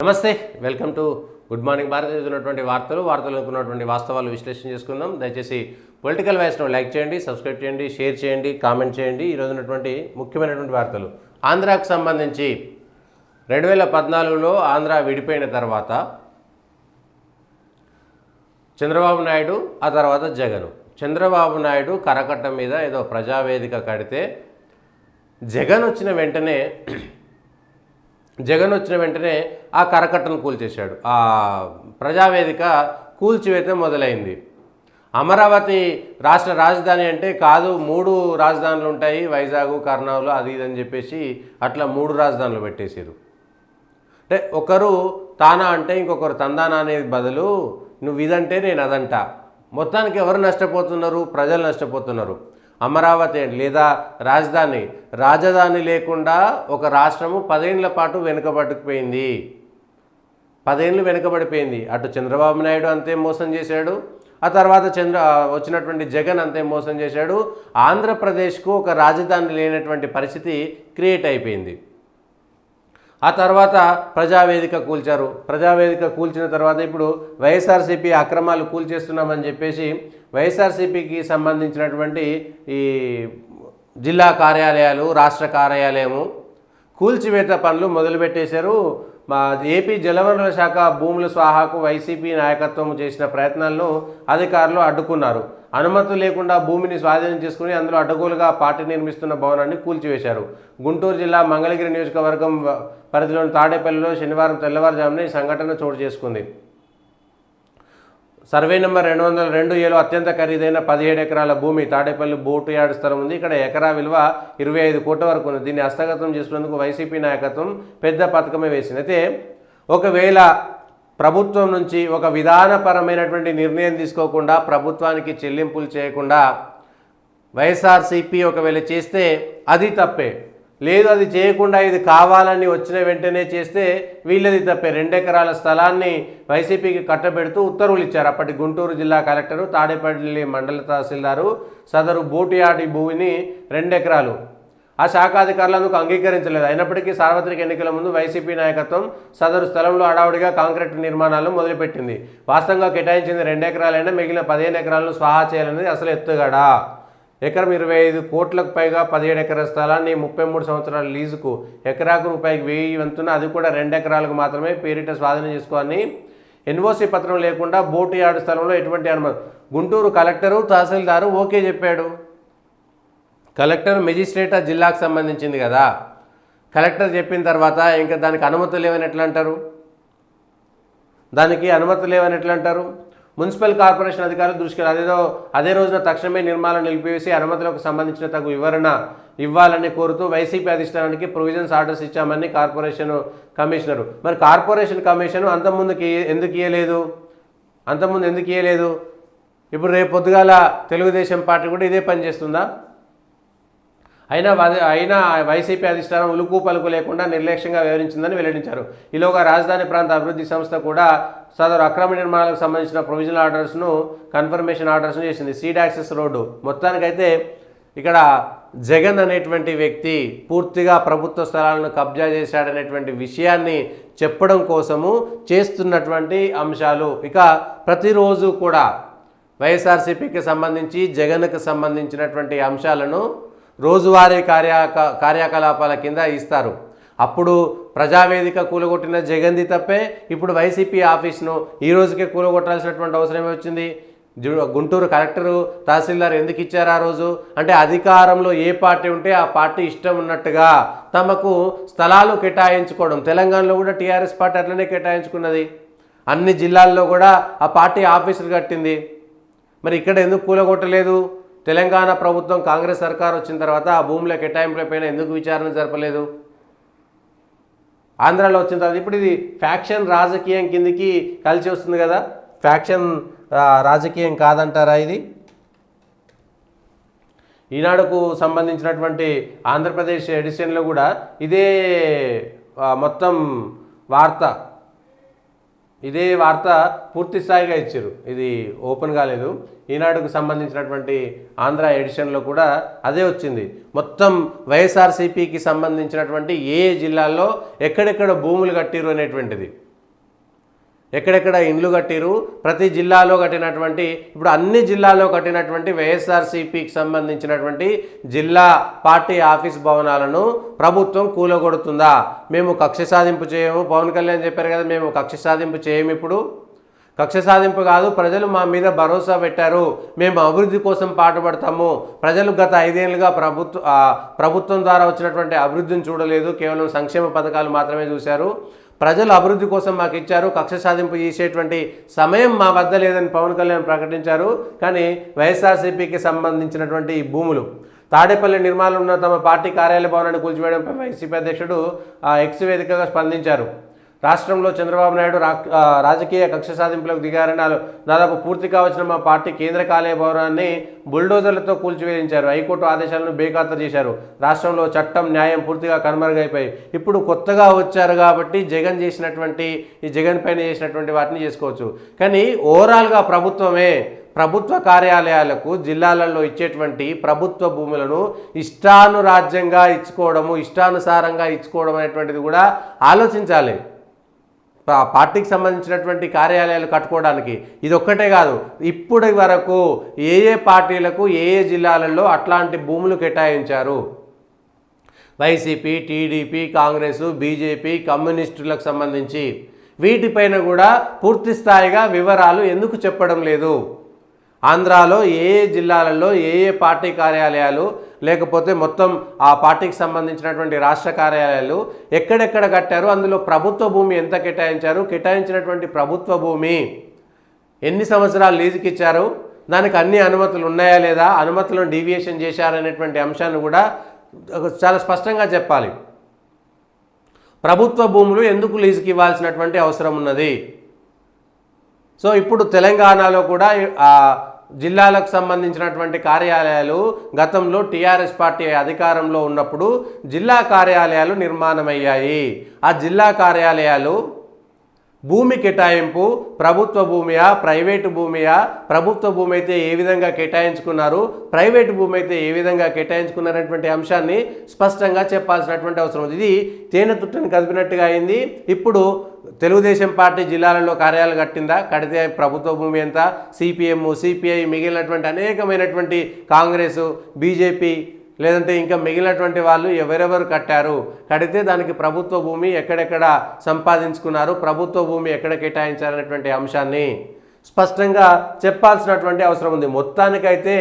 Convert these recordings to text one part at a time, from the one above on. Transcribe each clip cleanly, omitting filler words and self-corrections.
నమస్తే, welcome to good morning Bharat. చదువుతున్నటువంటి వార్తలు అనుకున్నటువంటి వాస్తవాలు విశ్లేషణ చేసుకుందాం. దయచేసి పొలిటికల్ వాయిస్ను లైక్ చేయండి, సబ్స్క్రైబ్ చేయండి, షేర్ చేయండి, కామెంట్ చేయండి. ఈరోజు ఉన్నటువంటి ముఖ్యమైనటువంటి వార్తలు. ఆంధ్రాకు సంబంధించి 2014లో ఆంధ్ర విడిపోయిన తర్వాత చంద్రబాబు నాయుడు, ఆ తర్వాత చంద్రబాబు నాయుడు కరకట్టం మీద ఏదో ప్రజావేదిక కడితే జగన్ వచ్చిన వెంటనే ఆ కరకట్టను కూల్చేశాడు. ఆ ప్రజావేదిక కూల్చివేత మొదలైంది. అమరావతి రాష్ట్ర రాజధాని అంటే కాదు, 3 రాజధానులు ఉంటాయి, వైజాగ్, కర్నూలు, అది ఇదని చెప్పేసి అట్లా 3 రాజధానులు పెట్టేశారు. అంటే ఒకరు తానా అంటే ఇంకొకరు తందానా అనేది బదులు నువ్వు ఇదంటే నేను అదంట. మొత్తానికి ఎవరు నష్టపోతున్నారు? ప్రజలు నష్టపోతున్నారు. అమరావతి లేదా రాజధాని లేకుండా ఒక రాష్ట్రము 10 ఏళ్ల పాటు వెనుకబడిపోయింది. 10 ఏళ్ళు వెనుకబడిపోయింది. అటు చంద్రబాబు నాయుడు అంతే మోసం చేశాడు, ఆ తర్వాత వచ్చినటువంటి జగన్ అంతే మోసం చేశాడు. ఆంధ్రప్రదేశ్కు ఒక రాజధాని లేనటువంటి పరిస్థితి క్రియేట్ అయిపోయింది. ఆ తర్వాత ప్రజావేదిక కూల్చారు. ప్రజావేదిక కూల్చిన తర్వాత ఇప్పుడు వైఎస్ఆర్సీపీ అక్రమాలు కూల్చేస్తున్నామని చెప్పేసి వైఎస్ఆర్సీపీకి సంబంధించినటువంటి ఈ జిల్లా కార్యాలయాలు, రాష్ట్ర కార్యాలయము కూల్చివేత పనులు మొదలుపెట్టేశారు. మా ఏపీ జలవనరుల శాఖ భూముల స్వాహాకు వైసీపీ నాయకత్వం చేసిన ప్రయత్నాలను అధికారులు అడ్డుకున్నారు. అనుమతి లేకుండా భూమిని స్వాధీనం చేసుకుని అందులో అడ్డగోలుగా పార్టీ నిర్మిస్తున్న భవనాన్ని కూల్చివేశారు. గుంటూరు జిల్లా మంగళగిరి నియోజకవర్గం పరిధిలోని తాడేపల్లిలో శనివారం తెల్లవారుజామున ఈ సంఘటన చోటు చేసుకుంది. సర్వే నెంబర్ 202Aలో అత్యంత ఖరీదైన 17 ఎకరాల భూమి తాడేపల్లి బోటు యార్డ్ స్థలం ఉంది. ఇక్కడ ఎకరా విలువ 25 కోట్ల వరకు ఉంది. దీన్ని హస్తగతం చేసుకునేందుకు వైసీపీ నాయకత్వం పెద్ద పథకమే వేసింది. అయితే ఒకవేళ ప్రభుత్వం నుంచి ఒక విధానపరమైనటువంటి నిర్ణయం తీసుకోకుండా, ప్రభుత్వానికి చెల్లింపులు చేయకుండా వైఎస్ఆర్సీపీ ఒకవేళ చేస్తే అది తప్పే. లేదు, అది చేయకుండా ఇది కావాలని వచ్చిన వెంటనే చేస్తే వీళ్ళది తప్పే. 2 ఎకరాల స్థలాన్ని వైసీపీకి కట్టబెడుతూ ఉత్తర్వులు ఇచ్చారు అప్పటి గుంటూరు జిల్లా కలెక్టరు, తాడేపల్లి మండల తహసీల్దారు. సదరు బోటు యార్డ్ భూమిని 2 ఎకరాలు ఆ శాఖాధికారులకు అంగీకరించలేదు. అయినప్పటికీ సార్వత్రిక ఎన్నికల ముందు వైసీపీ నాయకత్వం సదరు స్థలంలో హడావుడిగా కాంక్రీట్ నిర్మాణాలు మొదలుపెట్టింది. వాస్తవంగా కేటాయించింది 2 ఎకరాలైనా మిగిలిన 15 ఎకరాలను స్వాహా చేయాలనేది అసలు ఎత్తుగడ. ఎకరం 25 కోట్లకు పైగా 17 ఎకరాల స్థలాన్ని 33 సంవత్సరాల లీజుకు ఎకరాకు రూపాయికి 1000 వంతున, అది కూడా 2 ఎకరాలకు మాత్రమే పేరిట స్వాధీనం చేసుకోవాలని ఎన్ఓసి పత్రం లేకుండా బోటు యార్డు స్థలంలో ఎటువంటి అనుమతి. గుంటూరు కలెక్టరు, తహసీల్దారు ఓకే చెప్పాడు. కలెక్టర్ మెజిస్ట్రేట్ జిల్లాకు సంబంధించింది కదా. కలెక్టర్ చెప్పిన తర్వాత ఇంకా దానికి అనుమతులు లేవని ఎట్లా అంటారు? మున్సిపల్ కార్పొరేషన్ అధికారులు దృష్టికి అదే రోజున తక్షణమే నిర్మాణం నిలిపివేసి అనుమతులకు సంబంధించిన తగు వివరణ ఇవ్వాలని కోరుతూ వైసీపీ అధిష్టానానికి ప్రొవిజన్స్ ఆర్డర్స్ ఇచ్చామని కార్పొరేషన్ కమిషనరు. మరి కార్పొరేషన్ కమిషన్ అంతకుముందు ఎందుకు ఇవ్వలేదు? ఇప్పుడు రేపు పొద్దుగాల తెలుగుదేశం పార్టీ కూడా ఇదే పని చేస్తుందా? అయినా వైసీపీ అధిష్టానం ఉలుకు పలుకు లేకుండా నిర్లక్ష్యంగా వ్యవహరించిందని వెల్లడించారు. ఈలోగా రాజధాని ప్రాంత అభివృద్ధి సంస్థ కూడా సదరు అక్రమ నిర్మాణాలకు సంబంధించిన ప్రొవిజనల్ ఆర్డర్స్ను, కన్ఫర్మేషన్ ఆర్డర్స్ను చేసింది. సీడ్ యాక్సెస్ రోడ్డు మొత్తానికైతే ఇక్కడ జగన్ అనేటువంటి వ్యక్తి పూర్తిగా ప్రభుత్వ స్థలాలను కబ్జా చేశాడనేటువంటి విషయాన్ని చెప్పడం కోసము చేస్తున్నటువంటి అంశాలు. ఇక ప్రతిరోజు కూడా వైఎస్ఆర్సీపీకి సంబంధించి, జగన్కు సంబంధించినటువంటి అంశాలను రోజువారీ కార్యకలాపాల కింద ఇస్తారు. అప్పుడు ప్రజావేదిక కూలగొట్టిన జగన్ది తప్పే. ఇప్పుడు వైసీపీ ఆఫీస్ను ఈ రోజుకే కూలగొట్టాల్సినటువంటి అవసరమే వచ్చింది. గుంటూరు కలెక్టరు, తహసీల్దార్ ఎందుకు ఇచ్చారు ఆ రోజు? అంటే అధికారంలో ఏ పార్టీ ఉంటే ఆ పార్టీ ఇష్టం ఉన్నట్టుగా తమకు స్థలాలు కేటాయించుకోవడం. తెలంగాణలో కూడా టీఆర్ఎస్ పార్టీ అట్లనే కేటాయించుకున్నది. అన్ని జిల్లాల్లో కూడా ఆ పార్టీ ఆఫీసులు కట్టింది. మరి ఇక్కడ ఎందుకు కూలగొట్టలేదు? తెలంగాణ ప్రభుత్వం, కాంగ్రెస్ సర్కార్ వచ్చిన తర్వాత ఆ భూముల కేటాయింపులపైన ఎందుకు విచారణ జరపలేదు? ఆంధ్రాలో వచ్చిన తర్వాత ఇప్పుడు ఇది ఫ్యాక్షన్ రాజకీయం కిందికి కలిసి వస్తుంది కదా. ఫ్యాక్షన్ రాజకీయం కాదంటారా ఇది? ఈనాడుకు సంబంధించినటువంటి ఆంధ్రప్రదేశ్ ఎడిషన్లో కూడా ఇదే మొత్తం ఇదే వార్త పూర్తి స్థాయిగా ఇచ్చారు. ఇది ఓపెన్ కాలేదు. ఈనాడుకు సంబంధించినటువంటి ఆంధ్ర ఎడిషన్లో కూడా అదే వచ్చింది. మొత్తం వైఎస్ఆర్సీపీకి సంబంధించినటువంటి ఏ జిల్లాల్లో ఎక్కడెక్కడ భూములు కట్టిరు అనేటువంటిది. ఎక్కడెక్కడ ఇండ్లు కట్టిరు, ప్రతి జిల్లాలో కట్టినటువంటి, ఇప్పుడు అన్ని జిల్లాలో కట్టినటువంటి వైఎస్ఆర్సీపీకి సంబంధించినటువంటి జిల్లా పార్టీ ఆఫీస్ భవనాలను ప్రభుత్వం కూలగొడుతుందా? మేము కక్ష సాధింపు చేయము, పవన్ కళ్యాణ్ చెప్పారు కదా, మేము కక్ష సాధింపు చేయము. ఇప్పుడు కక్ష సాధింపు కాదు, ప్రజలు మా మీద భరోసా పెట్టారు, మేము అభివృద్ధి కోసం పాటుపడతాము. ప్రజలు గత 5 ఏళ్ళుగా ప్రభుత్వం ద్వారా వచ్చినటువంటి అభివృద్ధిని చూడలేదు, కేవలం సంక్షేమ పథకాలు మాత్రమే చూశారు. ప్రజలు అభివృద్ధి కోసం మాకు ఇచ్చారు, కక్ష సాధింపు చేసేటువంటి సమయం మా వద్ద లేదని పవన్ కళ్యాణ్ ప్రకటించారు. కానీ వైఎస్ఆర్సీపీకి సంబంధించినటువంటి ఈ భూములు, తాడేపల్లి నిర్మాణంలో ఉన్న తమ పార్టీ కార్యాలయ భవనాన్ని కూల్చివేయడంపై వైసీపీ అధ్యక్షుడు ఎక్స్ వేదికగా స్పందించారు. రాష్ట్రంలో చంద్రబాబు నాయుడు రాజకీయ కక్ష సాధింపులకు దిగారని, దాదాపు పూర్తి కావచ్చిన మా పార్టీ కేంద్ర కార్యాలయ భవనాన్ని బుల్డోజర్లతో కూల్చివేయించారు. హైకోర్టు ఆదేశాలను బేఖాతరు చేశారు. రాష్ట్రంలో చట్టం, న్యాయం పూర్తిగా కనుమరుగైపోయి ఇప్పుడు కొత్తగా వచ్చారు కాబట్టి జగన్ చేసినటువంటి, ఈ జగన్ పైన చేసినటువంటి వాటిని చేసుకోవచ్చు. కానీ ఓవరాల్గా ప్రభుత్వ కార్యాలయాలకు జిల్లాలలో ఇచ్చేటువంటి ప్రభుత్వ భూములను ఇష్టానురాజ్యంగా ఇచ్చుకోవడము, ఇష్టానుసారంగా ఇచ్చుకోవడం అనేటువంటిది కూడా ఆలోచించాలి. పార్టీకి సంబంధించినటువంటి కార్యాలయాలు కట్టుకోవడానికి ఇది ఒక్కటే కాదు, ఇప్పటి వరకు ఏ పార్టీలకు ఏ జిల్లాలలో అట్లాంటి భూములు కేటాయించారు? వైసీపీ, టీడీపీ, కాంగ్రెస్, బీజేపీ, కమ్యూనిస్టులకు సంబంధించి వీటిపైన కూడా పూర్తి స్థాయిగా వివరాలు ఎందుకు చెప్పడం లేదు? ఆంధ్రాలో ఏ జిల్లాలలో ఏ పార్టీ కార్యాలయాలు, లేకపోతే మొత్తం ఆ పార్టీకి సంబంధించినటువంటి రాష్ట్ర కార్యాలయాలు ఎక్కడెక్కడ కట్టారు, అందులో ప్రభుత్వ భూమి ఎంత కేటాయించారు, కేటాయించినటువంటి ప్రభుత్వ భూమి ఎన్ని సంవత్సరాలు లీజుకి ఇచ్చారు, దానికి అన్ని అనుమతులు ఉన్నాయా లేదా, అనుమతులను డీవియేషన్ చేశారనేటువంటి అంశాన్ని కూడా చాలా స్పష్టంగా చెప్పాలి. ప్రభుత్వ భూములు ఎందుకు లీజుకి ఇవ్వాల్సినటువంటి అవసరం ఉన్నది? సో ఇప్పుడు తెలంగాణలో కూడా జిల్లాలకు సంబంధించినటువంటి కార్యాలయాలు గతంలో టీఆర్ఎస్ పార్టీ అధికారంలో ఉన్నప్పుడు జిల్లా కార్యాలయాలు నిర్మాణమయ్యాయి. ఆ జిల్లా కార్యాలయాలు భూమి కేటాయింపు ప్రభుత్వ భూమియా, ప్రైవేటు భూమియా, ప్రభుత్వ భూమి అయితే ఏ విధంగా కేటాయించుకున్నారు, ప్రైవేటు భూమి అయితే ఏ విధంగా కేటాయించుకున్నారనేటువంటి అంశాన్ని స్పష్టంగా చెప్పాల్సినటువంటి అవసరం ఉంది. ఇది తేనె తుట్టని కదిపినట్టుగా అయింది. ఇప్పుడు తెలుగుదేశం పార్టీ జిల్లాలలో కార్యాలయాలు కట్టిందా? కడితే ప్రభుత్వ భూమి ఎంత? సిపిఎం, సిపిఐ, మిగిలినటువంటి అనేకమైనటువంటి కాంగ్రెస్, బీజేపీ, లేదంటే ఇంకా మిగిలినటువంటి వాళ్ళు ఎవరెవరు కట్టారు, కడితే దానికి ప్రభుత్వ భూమి ఎక్కడెక్కడ సంపాదించుకున్నారు, ప్రభుత్వ భూమి ఎక్కడ కేటాయించాలనేటువంటి అంశాన్ని స్పష్టంగా చెప్పాల్సినటువంటి అవసరం ఉంది. మొత్తానికైతే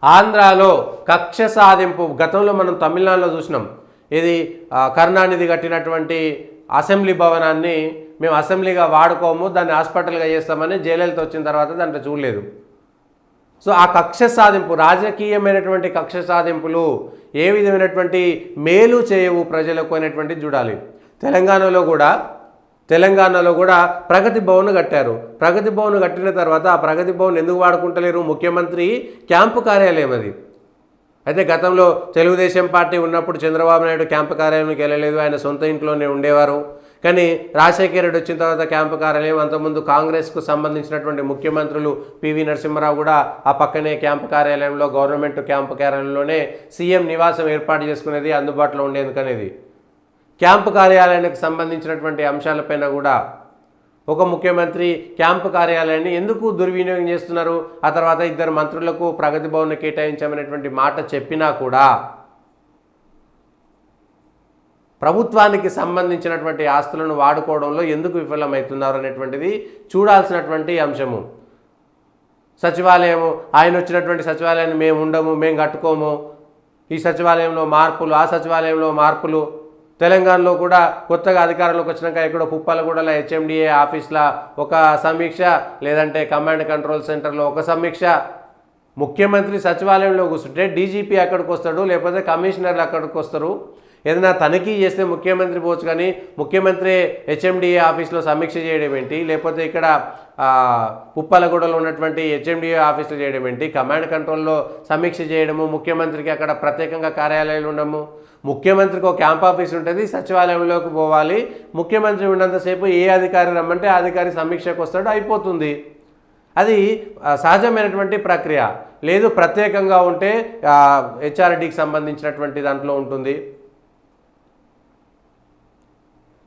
ఆంధ్రాలో కక్ష సాధింపు గతంలో మనం తమిళనాడులో చూసినాం. ఇది కరుణానిధి కట్టినటువంటి అసెంబ్లీ భవనాన్ని మేము అసెంబ్లీగా వాడుకోము, దాన్ని హాస్పిటల్గా చేస్తామని జయలలిత వచ్చిన తర్వాత దాంట్లో చూడలేదు. సో ఆ కక్ష సాధింపు, రాజకీయమైనటువంటి కక్ష సాధింపులు ఏ విధమైనటువంటి మేలు చేయవు ప్రజలకు అనేటువంటిది చూడాలి. తెలంగాణలో కూడా ప్రగతి భవన్ కట్టారు. ప్రగతి భవన్ కట్టిన తర్వాత ఆ ప్రగతి భవన్ ఎందుకు వాడుకుంటలేరు? ముఖ్యమంత్రి క్యాంపు కార్యాలయం అది. అయితే గతంలో తెలుగుదేశం పార్టీ ఉన్నప్పుడు చంద్రబాబు నాయుడు క్యాంపు కార్యాలయంకి వెళ్ళలేదు, ఆయన సొంత ఇంట్లోనే ఉండేవారు. కానీ రాజశేఖర రెడ్డి వచ్చిన తర్వాత క్యాంపు కార్యాలయం, అంతకుముందు కాంగ్రెస్కు సంబంధించినటువంటి ముఖ్యమంత్రులు పివి నరసింహారావు కూడా ఆ పక్కనే క్యాంపు కార్యాలయంలో, గవర్నమెంట్ క్యాంపు కార్యాలయంలోనే సీఎం నివాసం ఏర్పాటు చేసుకునేది, అందుబాటులో ఉండేందుకనేది. క్యాంపు కార్యాలయానికి సంబంధించినటువంటి అంశాలపైన కూడా ఒక ముఖ్యమంత్రి క్యాంపు కార్యాలయాన్ని ఎందుకు దుర్వినియోగం చేస్తున్నారు? ఆ తర్వాత 2 మంత్రులకు ప్రగతి భవన్ కేటాయించామనేటువంటి మాట చెప్పినా కూడా ప్రభుత్వానికి సంబంధించినటువంటి ఆస్తులను వాడుకోవడంలో ఎందుకు విఫలమవుతున్నారు అనేటువంటిది చూడాల్సినటువంటి అంశము. సచివాలయము, ఆయన వచ్చినటువంటి సచివాలయాన్ని మేము ఉండము, మేము కట్టుకోము, ఈ సచివాలయంలో మార్పులు, ఆ సచివాలయంలో మార్పులు. తెలంగాణలో కూడా కొత్తగా అధికారంలోకి వచ్చినాక ఎక్కడో పుప్పలగూడలో హెచ్ఎండిఏ ఆఫీస్లో ఒక సమీక్ష, లేదంటే కమాండ్ కంట్రోల్ సెంటర్లో ఒక సమీక్ష. ముఖ్యమంత్రి సచివాలయంలో కూర్చుంటే డీజీపీ అక్కడికి వస్తాడు, లేకపోతే కమిషనర్లు అక్కడికి వస్తారు. ఏదైనా తనిఖీ చేస్తే ముఖ్యమంత్రి పోవచ్చు, కానీ ముఖ్యమంత్రి హెచ్ఎండిఏ ఆఫీస్లో సమీక్ష చేయడం ఏంటి, లేకపోతే ఇక్కడ పుప్పలగూడలో ఉన్నటువంటి హెచ్ఎండిఏ ఆఫీస్లో చేయడం ఏంటి, కమాండ్ కంట్రోల్లో సమీక్ష చేయడము, ముఖ్యమంత్రికి అక్కడ ప్రత్యేకంగా కార్యాలయాలు ఉండము. ముఖ్యమంత్రికి ఒక క్యాంప్ ఆఫీస్ ఉంటుంది, సచివాలయంలోకి పోవాలి. ముఖ్యమంత్రి ఉన్నంతసేపు ఏ అధికారి రమ్మంటే ఆ అధికారి సమీక్షకు వస్తాడు, అయిపోతుంది. అది సహజమైనటువంటి ప్రక్రియ. లేదు ప్రత్యేకంగా ఉంటే హెచ్ఆర్డీకి సంబంధించినటువంటి దాంట్లో ఉంటుంది.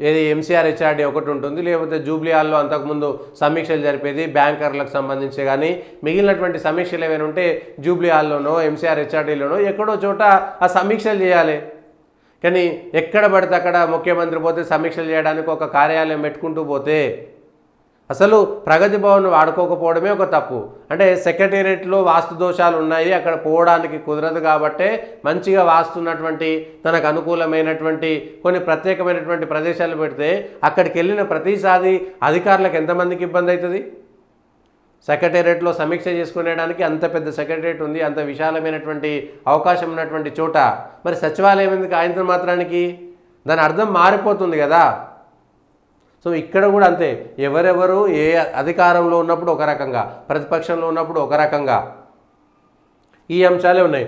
ఏది ఎంసీఆర్ హెచ్ఆర్డీ ఒకటి ఉంటుంది, లేకపోతే జూబ్లీ హాల్లో అంతకుముందు సమీక్షలు జరిపేది బ్యాంకర్లకు సంబంధించి. కానీ మిగిలినటువంటి సమీక్షలు ఏమైనా ఉంటే జూబ్లీ హాల్లోనో ఎంసీఆర్ హెచ్ఆర్డీలోనో ఎక్కడో చోట ఆ సమీక్షలు చేయాలి. కానీ ఎక్కడ పడితే అక్కడ ముఖ్యమంత్రి పోతే సమీక్షలు చేయడానికి ఒక కార్యాలయం పెట్టుకుంటూ పోతే అసలు ప్రగతి భవన్ వాడుకోకపోవడమే ఒక తప్పు. అంటే సెక్రటేరియట్లో వాస్తు దోషాలు ఉన్నాయి, అక్కడ పోవడానికి కుదరదు కాబట్టే మంచిగా వాస్తున్నటువంటి తనకు అనుకూలమైనటువంటి కొన్ని ప్రత్యేకమైనటువంటి ప్రదేశాలు పెడితే అక్కడికి వెళ్ళిన ప్రతిసారి అధికారులకు ఎంతమందికి ఇబ్బంది అవుతుంది? సెక్రటేరియట్లో సమీక్ష చేసుకునేడానికి అంత పెద్ద సెక్రటేరియట్ ఉంది, అంత విశాలమైనటువంటి అవకాశం ఉన్నటువంటి చోట మరి సచివాలయం ఎందుకు ఆయనతో మాత్రానికి? దాని అర్థం మారిపోతుంది కదా. సో ఇక్కడ కూడా అంతే, ఎవరెవరు ఏ అధికారంలో ఉన్నప్పుడు ఒక రకంగా, ప్రతిపక్షంలో ఉన్నప్పుడు ఒక రకంగా ఈ అంశాలే ఉన్నాయి.